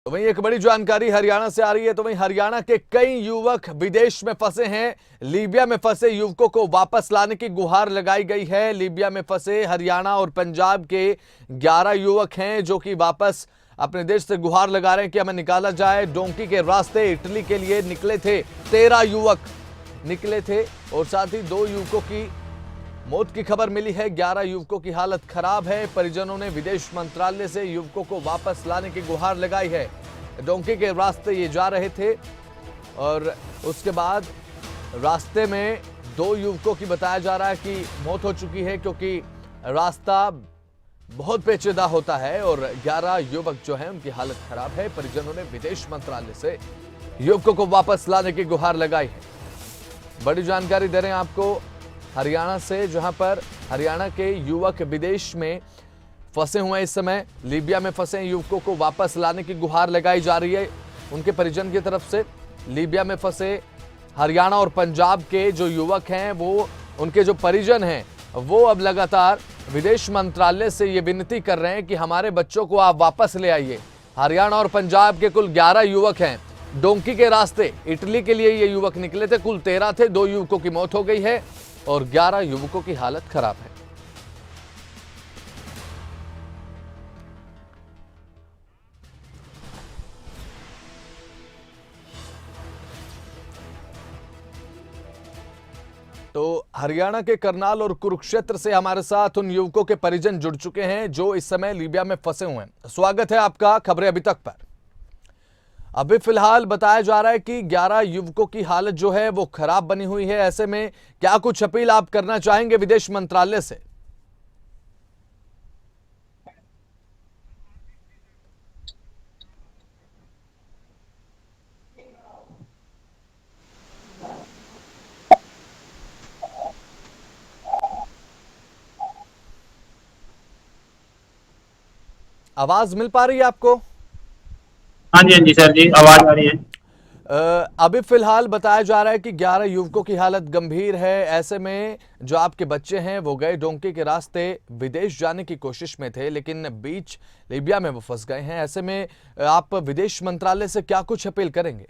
तो वहीं एक बड़ी जानकारी हरियाणा से आ रही है। तो वहीं हरियाणा के कई युवक विदेश में फंसे हैं। लीबिया में फंसे युवकों को वापस लाने की गुहार लगाई गई है। लीबिया में फंसे हरियाणा और पंजाब के 11 युवक हैं जो कि वापस अपने देश से गुहार लगा रहे हैं कि हमें निकाला जाए। डोंकी के रास्ते इटली के लिए निकले थे। 13 युवक निकले थे और साथ ही 2 युवकों की मौत की खबर मिली है। 11 युवकों की हालत खराब है। परिजनों ने विदेश मंत्रालय से युवकों को वापस लाने की गुहार लगाई है। डोंकी के रास्ते ये जा रहे थे और उसके बाद रास्ते में 2 युवकों की बताया जा रहा है कि मौत हो चुकी है, क्योंकि रास्ता बहुत पेचीदा होता है और 11 युवक जो हैं उनकी हालत खराब है। परिजनों ने विदेश मंत्रालय से युवकों को वापस लाने की गुहार लगाई है। बड़ी जानकारी दे रहे हैं आपको हरियाणा से, जहां पर हरियाणा के युवक विदेश में फंसे हुए हैं। इस समय लीबिया में फंसे युवकों को वापस लाने की गुहार लगाई जा रही है उनके परिजन की तरफ से। लीबिया में फंसे हरियाणा और पंजाब के जो युवक हैं, वो उनके जो परिजन हैं, वो अब लगातार विदेश मंत्रालय से ये विनती कर रहे हैं कि हमारे बच्चों को आप वापस ले आइए। हरियाणा और पंजाब के कुल 11 युवक हैं। डोंकी के रास्ते इटली के लिए ये युवक निकले थे। कुल 13 थे। 2 युवकों की मौत हो गई है और 11 युवकों की हालत खराब है। तो हरियाणा के करनाल और कुरुक्षेत्र से हमारे साथ उन युवकों के परिजन जुड़ चुके हैं जो इस समय लीबिया में फंसे हुए हैं। स्वागत है आपका खबरें अभी तक पर। अभी फिलहाल बताया जा रहा है कि 11 युवकों की हालत जो है वो खराब बनी हुई है। ऐसे में क्या कुछ अपील आप करना चाहेंगे विदेश मंत्रालय से? आवाज मिल पा रही है आपको? हाँ जी सर जी, आवाज आ रही है। अभी फिलहाल बताया जा रहा है कि 11 युवकों की हालत गंभीर है। ऐसे में जो आपके बच्चे हैं वो गए डोंकी के रास्ते विदेश जाने की कोशिश में थे, लेकिन बीच लीबिया में वो फंस गए हैं। ऐसे में आप विदेश मंत्रालय से क्या कुछ अपील करेंगे?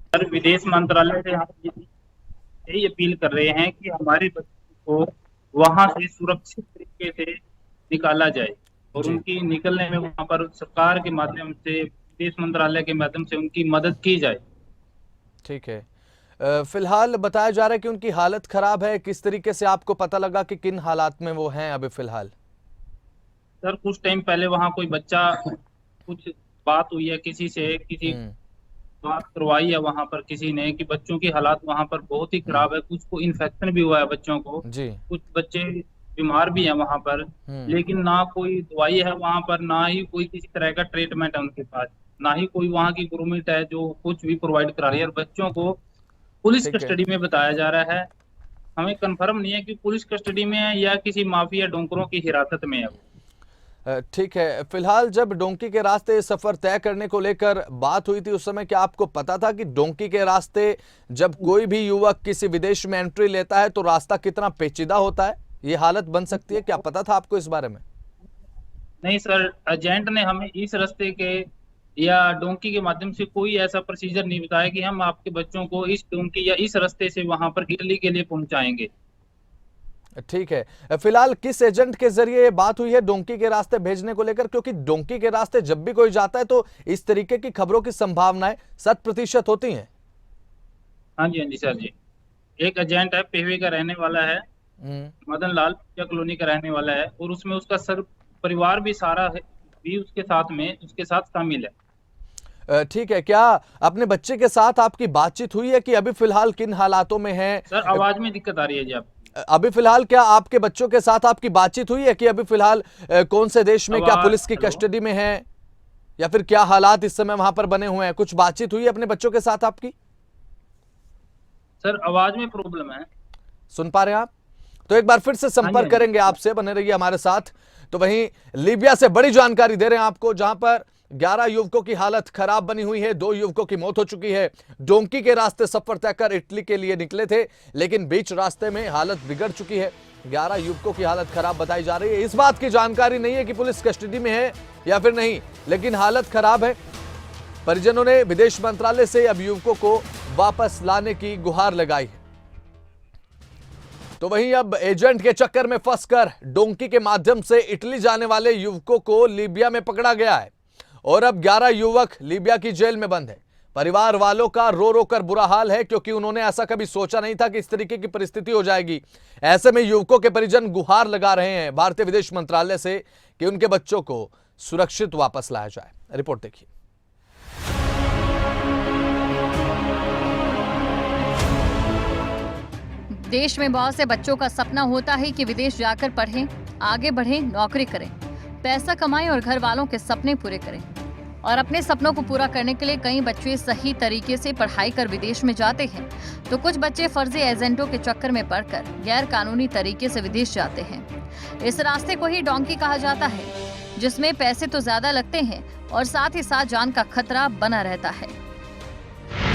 सर, विदेश मंत्रालय से हम यही अपील कर रहे हैं कि हमारे बच्चों को वहां से सुरक्षित तरीके से निकाला जाए और जी, उनकी निकलने में वहां पर सरकार के माध्यम से, विदेश मंत्रालय के माध्यम से उनकी मदद की जाए। ठीक है। फिलहाल बताया जा रहा है कि उनकी हालत खराब है। किस तरीके से आपको पता लगा कि किन हालात में वो हैं अभी फिलहाल? सर, कुछ टाइम पहले वहां कोई बच्चा, कुछ बात हुई है किसी से, किसी हम्म। बात करवाई है वहां पर किसी ने कि बच्चों की हालात वहां पर बहुत ही हम्म। खराब है। कुछ को इन्फेक्शन भी हुआ है बच्चों को, जी। कुछ बच्चे बीमार भी हैं वहां पर। हम्म। लेकिन ना कोई दवाई है वहां पर, ना ही कोई किसी तरह का ट्रीटमेंट है उनके पास, ना ही कोई वहां की गवर्नमेंट है जो कुछ भी प्रोवाइड करा रही है। और बच्चों को पुलिस ठीक है। कस्टडी में बताया जा रहा है। हमें कंफर्म नहीं है कि पुलिस कस्टडी में है या किसी माफिया डोंकरों की हिरासत में है वो। ठीक है। फिलहाल जब डोंकी के रास्ते सफर तय करने को लेकर बात हुई थी, उस समय क्या आपको पता था कि डोंकी के रास्ते जब कोई भी युवक किसी विदेश में एंट्री लेता है तो रास्ता कितना पेचीदा होता है, ये हालत बन सकती है? क्या पता था आपको इस बारे में? नहीं सर, एजेंट ने हमें इस रास्ते के या डोंकी के माध्यम से कोई ऐसा प्रोसीजर नहीं बताया कि हम आपके बच्चों को इस डोंकी या इस रास्ते से वहां पर इटली के लिए पहुंचाएंगे। ठीक है। फिलहाल किस एजेंट के जरिए ये बात हुई है डोंकी के रास्ते भेजने को लेकर? क्योंकि डोंकी के रास्ते जब भी कोई जाता है तो इस तरीके की खबरों की संभावनाएं 100% होती हैं। हाँ जी सर जी। एक एजेंट है, पेहवे का रहने वाला है, हम्म। मदन लाल या कॉलोनी का रहने वाला है, और उसमें उसका सर परिवार भी सारा है, भी उसके साथ में उसके साथ शामिल है। ठीक है। क्या अपने बच्चे के साथ आपकी बातचीत हुई है कि अभी फिलहाल किन हालातों में है? सर, आवाज में दिक्कत आ रही है जी आप? अभी फिलहाल क्या आपके बच्चों के साथ आपकी बातचीत हुई है कि अभी फिलहाल कौन से देश में, क्या आवाज, पुलिस की हेलो कस्टडी में है या फिर क्या हालात इस समय वहां पर बने हुए हैं? कुछ बातचीत हुई है अपने बच्चों के साथ आपकी? सर, आवाज में प्रॉब्लम है। सुन पा रहे हैं आप? तो एक बार फिर से हाँ संपर्क जी। करेंगे आपसे, बने रहिए हमारे साथ। तो वहीं लीबिया से बड़ी जानकारी दे रहे हैं आपको, जहां पर 11 युवकों की हालत खराब बनी हुई है। 2 युवकों की मौत हो चुकी है। डोंकी के रास्ते सफर तय कर इटली के लिए निकले थे, लेकिन बीच रास्ते में हालत बिगड़ चुकी है। 11 युवकों की हालत खराब बताई जा रही है। इस बात की जानकारी नहीं है कि पुलिस कस्टडी में है या फिर नहीं, लेकिन हालत खराब है। परिजनों ने विदेश मंत्रालय से अब युवकों को वापस लाने की गुहार लगाई है। तो वहीं अब एजेंट के चक्कर में फंसकर डोंकी के माध्यम से इटली जाने वाले युवकों को लीबिया में पकड़ा गया है और अब 11 युवक लीबिया की जेल में बंद है। परिवार वालों का रो रो कर बुरा हाल है, क्योंकि उन्होंने ऐसा कभी सोचा नहीं था कि इस तरीके की परिस्थिति हो जाएगी। ऐसे में युवकों के परिजन गुहार लगा रहे हैं भारतीय विदेश मंत्रालय से कि उनके बच्चों को सुरक्षित वापस लाया जाए। रिपोर्ट देखिए। देश में बहुत से बच्चों का सपना होता है कि विदेश जाकर पढ़ें, आगे बढ़ें, नौकरी करें, पैसा कमाएं और घर वालों के सपने पूरे करें। और अपने सपनों को पूरा करने के लिए कई बच्चे सही तरीके से पढ़ाई कर विदेश में जाते हैं, तो कुछ बच्चे फर्जी एजेंटों के चक्कर में पड़कर गैर कानूनी तरीके से विदेश जाते हैं। इस रास्ते को ही डोंकी कहा जाता है, जिसमें पैसे तो ज्यादा लगते हैं और साथ ही साथ जान का खतरा बना रहता है।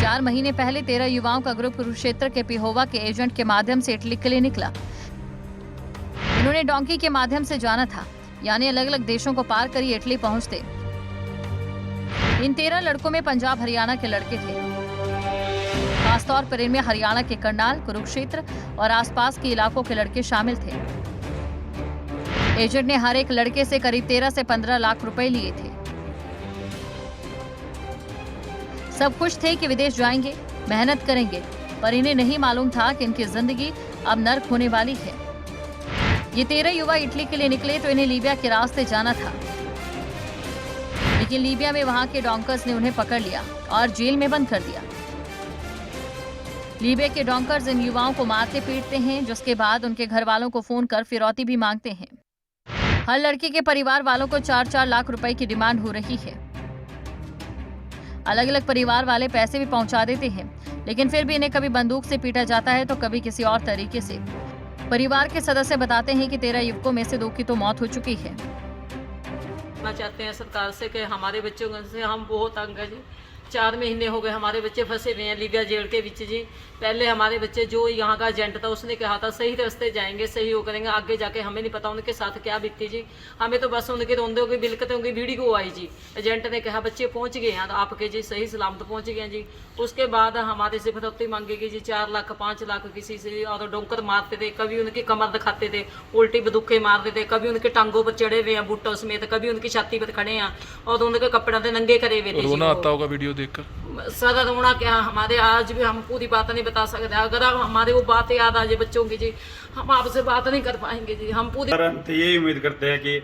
4 महीने पहले 13 युवाओं का ग्रुप कुरुक्षेत्र के पिहोवा के एजेंट के माध्यम से इटली के लिए निकला। इन्होंने डोंकी के माध्यम से जाना था, यानी अलग अलग देशों को पार कर इटली पहुंचते। इन 13 लड़कों में पंजाब हरियाणा के लड़के थे। खासतौर पर इनमें हरियाणा के करनाल, कुरुक्षेत्र और आसपास के इलाकों के लड़के शामिल थे। एजेंट ने हर एक लड़के से करीब 13 से 15 लाख रुपए लिए थे। सब खुश थे कि विदेश जाएंगे, मेहनत करेंगे, पर इन्हें नहीं मालूम था कि इनकी जिंदगी अब नर्क होने वाली है। ये 13 युवा इटली के लिए निकले तो इन्हें लीबिया के रास्ते जाना था, लेकिन लीबिया में वहां के डॉन्कर्स ने उन्हें पकड़ लिया और जेल में बंद कर दिया। लीबिया के डॉन्कर्स इन युवाओं को मारते पीटते हैं, जिसके बाद उनके घर वालों को फोन कर फिरौती भी मांगते हैं। हर लड़की के परिवार वालों को 4-4 लाख रुपए की डिमांड हो रही है। अलग अलग परिवार वाले पैसे भी पहुंचा देते हैं, लेकिन फिर भी इन्हें कभी बंदूक से पीटा जाता है तो कभी किसी और तरीके से। परिवार के सदस्य बताते हैं कि 13 युवकों में से 2 की तो मौत हो चुकी है। चाहते हैं सरकार से कि हमारे बच्चों से हम बहुत तंग है जी। 4 महीने हो गए हमारे बच्चे फंसे हुए हैं लीबिया जेल के बीच जी। पहले हमारे बच्चे जो यहाँ का एजेंट था उसने कहा था सही रास्ते जाएंगे, सही वो करेंगे, आगे जाके हमें नहीं पता उनके साथ क्या बीती जी। हमें तो बस उनके रोंदे होगी बिलकते होंगी वीडियो आई जी। एजेंट ने कहा बच्चे पहुँच गए हैं तो आपके जी सही सलामत पहुँच गए हैं जी। उसके बाद हमारे से फिरौती मांगेगी जी 4 लाख 5 लाख किसी से, और डोंकर मारते थे, कभी उनकी कमर दिखाते थे, उल्टी बदुखे मारते थे, कभी उनके टांगों पर चढ़े हुए हैं बूटों समेत, कभी उनकी छाती पर खड़े हैं और उनके कपड़े से नंगे करे हुए थे। रोना आता होगा वीडियो देखकर? सर रोना क्या, हमारे आज भी हम पूरी बात नहीं बता सकते। अगर हमारे वो बात याद आ जाए बच्चों की जी, हम आपसे बात नहीं कर पाएंगे जी। हम पूरी तो यही उम्मीद करते हैं कि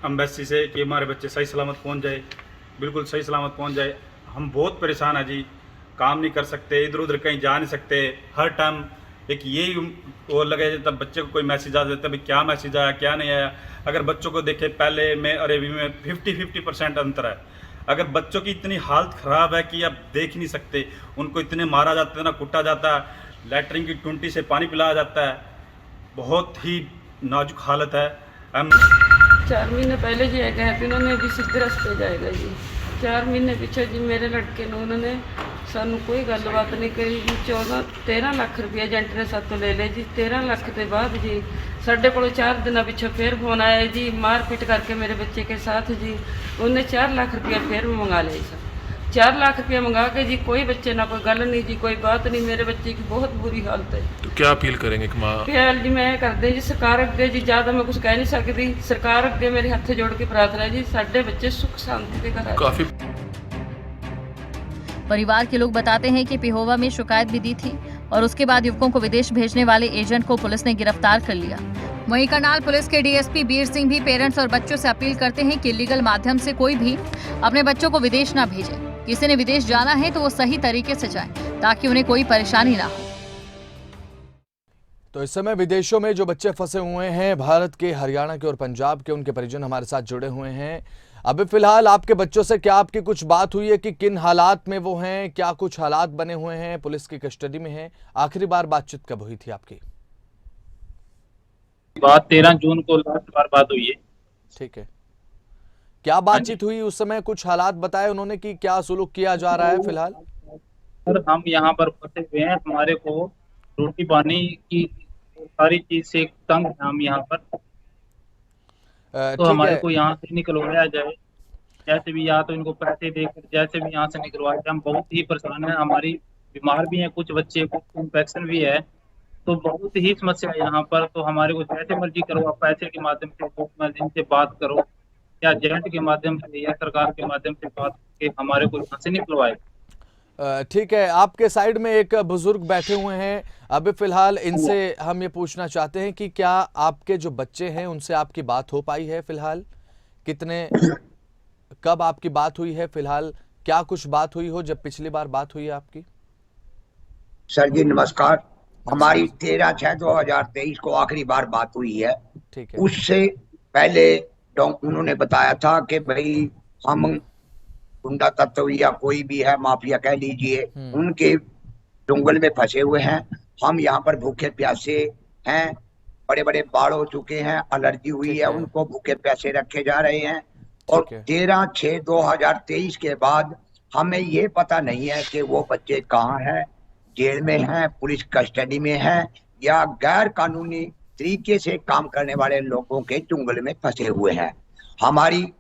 एम्बेसी से कि हमारे बच्चे सही सलामत पहुंच जाए, बिल्कुल सही सलामत पहुंच जाए। हम बहुत परेशान हैं जी, काम नहीं कर सकते, इधर उधर कहीं जा नहीं सकते। हर टाइम एक यही वो लगे तब बच्चे को कोई मैसेज आ जाता है, भाई क्या मैसेज आया क्या नहीं आया। अगर बच्चों को देखे पहले में और अभी में 50-50% अंतर है। अगर बच्चों की इतनी हालत ख़राब है कि आप देख नहीं सकते, उनको इतने मारा जाता है ना, कुटा जाता है, लैटरिन की टूंटी से पानी पिलाया जाता है, बहुत ही नाजुक हालत है। 4 महीने पहले जी गए थे उन्होंने भी सीधे रास्ते जाएगा जी। 4 महीने पीछे जी मेरे लड़के ने उन्होंने सानू कोई गलबात नहीं करी जी। 13 लाख रुपया एजेंट ने सातों ले लिया जी। 13 लाख के बाद जी साढ़े को 4 दिन पिछे फिर फोन आया जी, मार पीट करके मेरे बच्चे के साथ जी उन्हें 4 लाख रुपया फिर मंगा लिया सर। 4 लाख रुपया मंगा के जी कोई बच्चे ना कोई गल नहीं जी, कोई बात नहीं। मेरे बच्चे की बहुत बुरी हालत है। तो क्या अपील करेंगे कि माँ? अपील जी मैं करते जी सरकार अगे जी, ज़्यादा मैं कुछ कह नहीं सकती। सरकार अगे मेरे हथ जोड़ के प्रार्थना है जी, साढ़े बच्चे सुख शांति के घर। काफी परिवार के लोग बताते हैं कि पिहोवा में शिकायत भी दी थी और उसके बाद युवकों को विदेश भेजने वाले एजेंट को पुलिस ने गिरफ्तार कर लिया। वहीं करनाल पुलिस के डीएसपी बीर सिंह भी पेरेंट्स और बच्चों से अपील करते हैं कि लीगल माध्यम से कोई भी अपने बच्चों को विदेश ना भेजे। किसी ने विदेश जाना है तो वो सही तरीके से जाए ताकि उन्हें कोई परेशानी ना हो। तो इस समय विदेशों में जो बच्चे फंसे हुए हैं भारत के, हरियाणा के और पंजाब के, उनके परिजन हमारे साथ जुड़े हुए हैं। अभी फिलहाल आपके बच्चों से क्या आपकी कुछ बात हुई है कि किन हालात में वो हैं, क्या कुछ हालात बने हुए हैं, पुलिस की कस्टडी में हैं? आखिरी बार बातचीत कब हुई थी आपकी? बात 13 जून को लास्ट बार बात हुई है। ठीक है। क्या बातचीत हुई उस समय, कुछ हालात बताए उन्होंने कि क्या सुलूक किया जा रहा है फिलहाल? सर हम यहाँ पर फंसे हुए हैं, हमारे को रोटी पानी की सारी चीज से तंग हैं हम यहाँ पर। तो ठीक हमारे है। को यहाँ से निकलवाया जाए जैसे भी, या तो इनको पैसे देकर जैसे भी यहाँ से निकलवाया जाए। हम बहुत ही परेशान हैं, हमारी बीमार भी हैं कुछ बच्चे, कुछ इन्फेक्शन भी है, तो बहुत ही समस्या है यहाँ पर। तो हमारे को जैसे मर्जी करो, आप पैसे के माध्यम से इनसे बात करो, या एजेंट के माध्यम से या सरकार के माध्यम से बात करके हमारे को यहाँ से निकलवाए। ठीक है, आपके साइड में एक बुजुर्ग बैठे हुए हैं अभी फिलहाल, इनसे हम ये पूछना चाहते हैं कि क्या आपके जो बच्चे हैं उनसे आपकी बात हो पाई है फिलहाल? कब आपकी बात हुई है फिलहाल? क्या कुछ बात हुई हो जब पिछली बार बात हुई है आपकी? सर जी नमस्कार। हमारी 13/6/2023 को आखिरी बार बात हुई है। ठीक है। उससे पहले उन्होंने बताया था कि भाई हम गुंडा तत्व या कोई भी है, माफिया कह लीजिए, उनके जंगल में फंसे हुए हैं। हम यहाँ पर भूखे प्यासे हैं, बड़े बड़े बाढ़ हो चुके हैं, एलर्जी हुई है, उनको भूखे प्यासे रखे जा रहे हैं। और 13/6/2023 के बाद हमें ये पता नहीं है कि वो बच्चे कहाँ हैं, जेल में हैं, पुलिस कस्टडी में हैं, या गैर कानूनी तरीके से काम करने वाले लोगों के चुंगल में फंसे हुए हैं। हमारी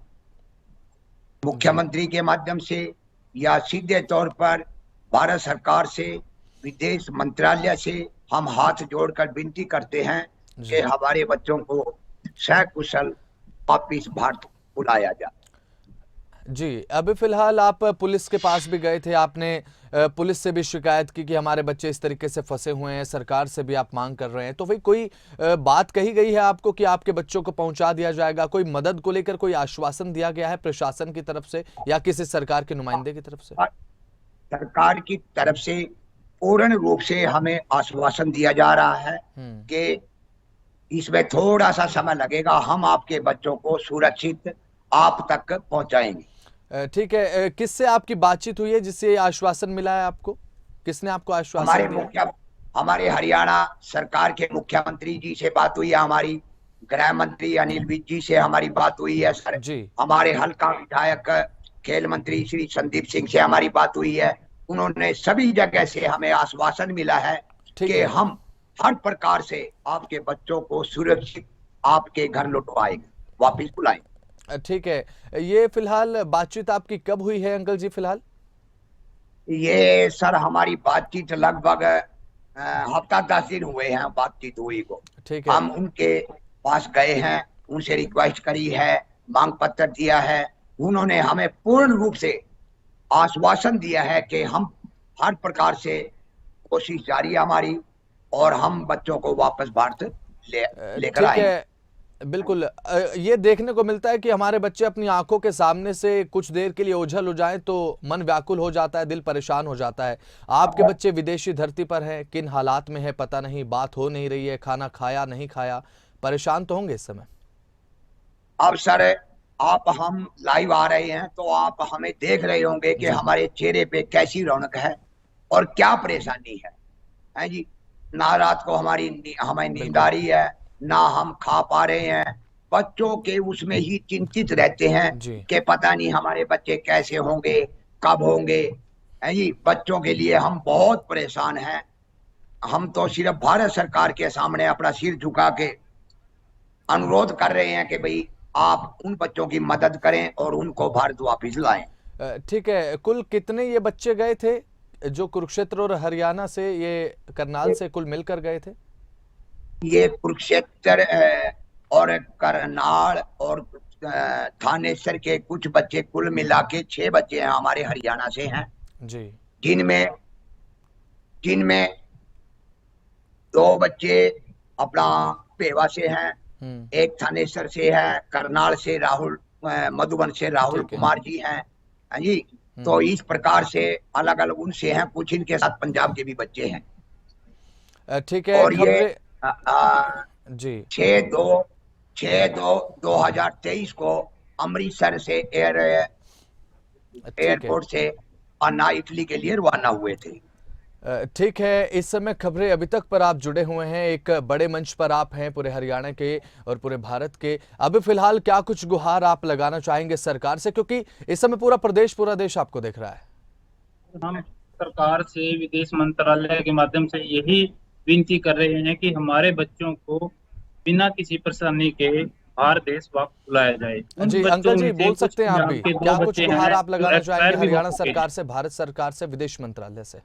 मुख्यमंत्री के माध्यम से या सीधे तौर पर भारत सरकार से, विदेश मंत्रालय से हम हाथ जोड़कर विनती करते हैं कि हमारे बच्चों को सकुशल वापिस भारत बुलाया जाए। जी, अभी फिलहाल आप पुलिस के पास भी गए थे, आपने पुलिस से भी शिकायत की कि हमारे बच्चे इस तरीके से फंसे हुए हैं, सरकार से भी आप मांग कर रहे हैं, तो भाई कोई बात कही गई है आपको कि आपके बच्चों को पहुंचा दिया जाएगा? कोई मदद को लेकर कोई आश्वासन दिया गया है प्रशासन की तरफ से या किसी सरकार के नुमाइंदे की तरफ से? सरकार की तरफ से पूर्ण रूप से हमें आश्वासन दिया जा रहा है कि इसमें थोड़ा सा समय लगेगा, हम आपके बच्चों को सुरक्षित आप तक पहुंचाएंगे। ठीक है, किससे आपकी बातचीत हुई है जिससे आश्वासन मिला है आपको? किसने आपको आश्वासन दिया? हमारे हरियाणा सरकार के मुख्यमंत्री जी से बात हुई है, हमारी गृह मंत्री अनिल विज जी से हमारी बात हुई है सर जी। हमारे हल्का विधायक खेल मंत्री श्री संदीप सिंह से हमारी बात हुई है। उन्होंने सभी जगह से हमें आश्वासन मिला है कि हम हर प्रकार से आपके बच्चों को सुरक्षित आपके घर लौटवाएंगे, वापिस बुलाएंगे। ठीक है, ये फिलहाल बातचीत आपकी कब हुई है अंकल जी? फिलहाल ये सर हमारी बातचीत लगभग हफ्ता 10 दिन हुए हैं बातचीत हुई को। ठीक है, हम उनके पास गए हैं, उनसे रिक्वेस्ट करी है, मांग पत्र दिया है, उन्होंने हमें पूर्ण रूप से आश्वासन दिया है कि हम हर प्रकार से कोशिश जारी है हमारी, और हम बच्चों को वापस भारत लेकर आएंगे। बिल्कुल, ये देखने को मिलता है कि हमारे बच्चे अपनी आंखों के सामने से कुछ देर के लिए ओझल हो जाएं तो मन व्याकुल हो जाता है, दिल परेशान हो जाता है। आपके बच्चे विदेशी धरती पर हैं, किन हालात में है पता नहीं, बात हो नहीं रही है, खाना खाया नहीं खाया, परेशान तो होंगे इस समय। अब सर आप हम लाइव आ रहे हैं तो आप हमें देख रहे होंगे कि हमारे चेहरे पे कैसी रौनक है और क्या परेशानी है जी। ना रात को हमें नींद आ रही है, ना हम खा पा रहे हैं। बच्चों के उसमें ही चिंतित रहते हैं कि पता नहीं हमारे बच्चे कैसे होंगे, कब होंगे, है जी। बच्चों के लिए हम बहुत परेशान हैं। हम तो सिर्फ भारत सरकार के सामने अपना सिर झुका के अनुरोध कर रहे हैं कि भाई आप उन बच्चों की मदद करें और उनको भारत वापस लाएं। ठीक है, कुल कितने ये बच्चे गए थे जो कुरुक्षेत्र और हरियाणा से, ये करनाल से कुल मिलकर गए थे? ये कुरुक्षेत्र और करनाल और थानेसर के कुछ बच्चे, कुल मिला के 6 बच्चे हैं हमारे हरियाणा से हैं जी, जिनमें 2 बच्चे अपना पेवा से हैं, एक थानेसर से है, करनाल से मधुबन से राहुल कुमार जी हैं जी। तो इस प्रकार से अलग अलग उनसे हैं, कुछ इनके साथ पंजाब के भी बच्चे हैं। ठीक है, और ये जी 6/2/2023 को अमृतसर से एयरपोर्ट से अन्ना इटली के लिए रवाना हुए थे। ठीक है, इस समय खबरें अभी तक पर आप जुड़े हुए हैं, एक बड़े मंच पर आप हैं पूरे हरियाणा के और पूरे भारत के। अभी फिलहाल क्या कुछ गुहार आप लगाना चाहेंगे सरकार से, क्योंकि इस समय पूरा प्रदेश पूरा देश आपको देख रहा है? हम सरकार से, विदेश मंत्रालय के माध्यम से यही विनती कर रहे हैं कि हमारे बच्चों को बिना किसी परेशानी के बाहर देश वापस बुलाया जाए। उन जी बच्चों अंकल जी, में से बोल सकते हैं आप भी, आपके दो क्या कुछ बच्चे गुहार हैं आप जो लगाना एक्सपायर चाहेंगे भी हो हरियाणा चुके हैं। सरकार से, भारत सरकार से, विदेश मंत्रालय से?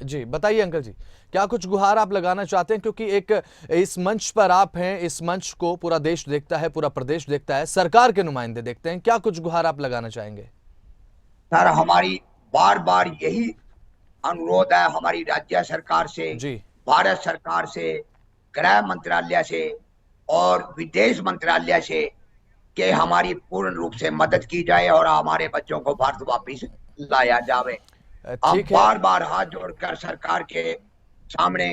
जी बताइए अंकल जी, क्या कुछ गुहार आप लगाना चाहते हैं, क्योंकि एक इस मंच पर आप हैं, इस मंच को पूरा देश देखता है, पूरा प्रदेश देखता है, सरकार के नुमाइंदे देखते हैं, क्या कुछ गुहार आप लगाना चाहेंगे? सर, हमारी बार बार यही अनुरोध है हमारी राज्य सरकार से, जी भारत सरकार से, गृह मंत्रालय से और विदेश मंत्रालय से कि हमारी पूर्ण रूप से मदद की जाए और हमारे बच्चों को भारत वापस लाया जावे। हम ठीक है, बार बार हाथ जोड़कर सरकार के सामने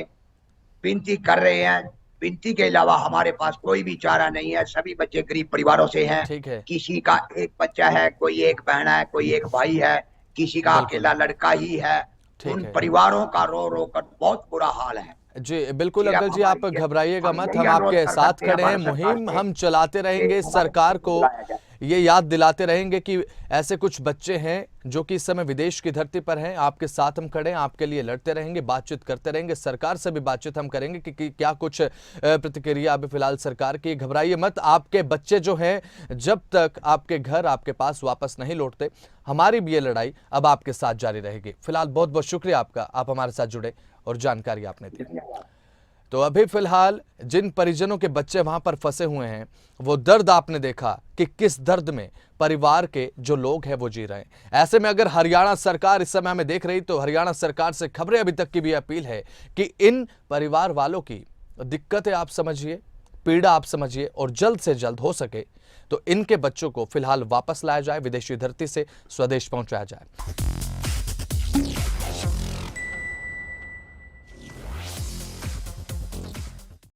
विनती कर रहे हैं। विनती के अलावा हमारे पास कोई भी चारा नहीं है। सभी बच्चे गरीब परिवारों से हैं। ठीक है, किसी का एक बच्चा है, कोई एक बहन है, कोई एक भाई है, किसी का बिल्कुल। अकेला लड़का ही है। ठीक उन है। परिवारों का रो रो कर बहुत बुरा हाल है। जी बिल्कुल सिर्फ अंकल जी, आप हमारी ये- घबराइएगा मत, यही हम अनुरोध आपके कर साथ सकते हैं खड़े हैं। भारत सरकार मुहिम से हम चलाते रहेंगे, कि हमारे सरकार बच्चों को बुलाया जाए। ये याद दिलाते रहेंगे कि ऐसे कुछ बच्चे हैं जो कि इस समय विदेश की धरती पर हैं। आपके साथ हम खड़े हैं, आपके लिए लड़ते रहेंगे, बातचीत करते रहेंगे, सरकार से भी बातचीत हम करेंगे कि क्या कुछ प्रतिक्रिया अभी फिलहाल सरकार की। घबराइए मत, आपके बच्चे जो हैं जब तक आपके घर आपके पास वापस नहीं लौटते, हमारी भी ये लड़ाई अब आपके साथ जारी रहेगी। फिलहाल बहुत बहुत शुक्रिया आपका, आप हमारे साथ जुड़े और जानकारी आपने दी। तो अभी फिलहाल जिन परिजनों के बच्चे वहां पर फंसे हुए हैं, वो दर्द आपने देखा कि किस दर्द में परिवार के जो लोग हैं वो जी रहे हैं। ऐसे में अगर हरियाणा सरकार इस समय हमें देख रही, तो हरियाणा सरकार से खबरें अभी तक की भी अपील है कि इन परिवार वालों की दिक्कतें आप समझिए, पीड़ा आप समझिए और जल्द से जल्द हो सके तो इनके बच्चों को फिलहाल वापस लाया जाए, विदेशी धरती से स्वदेश पहुंचाया जाए।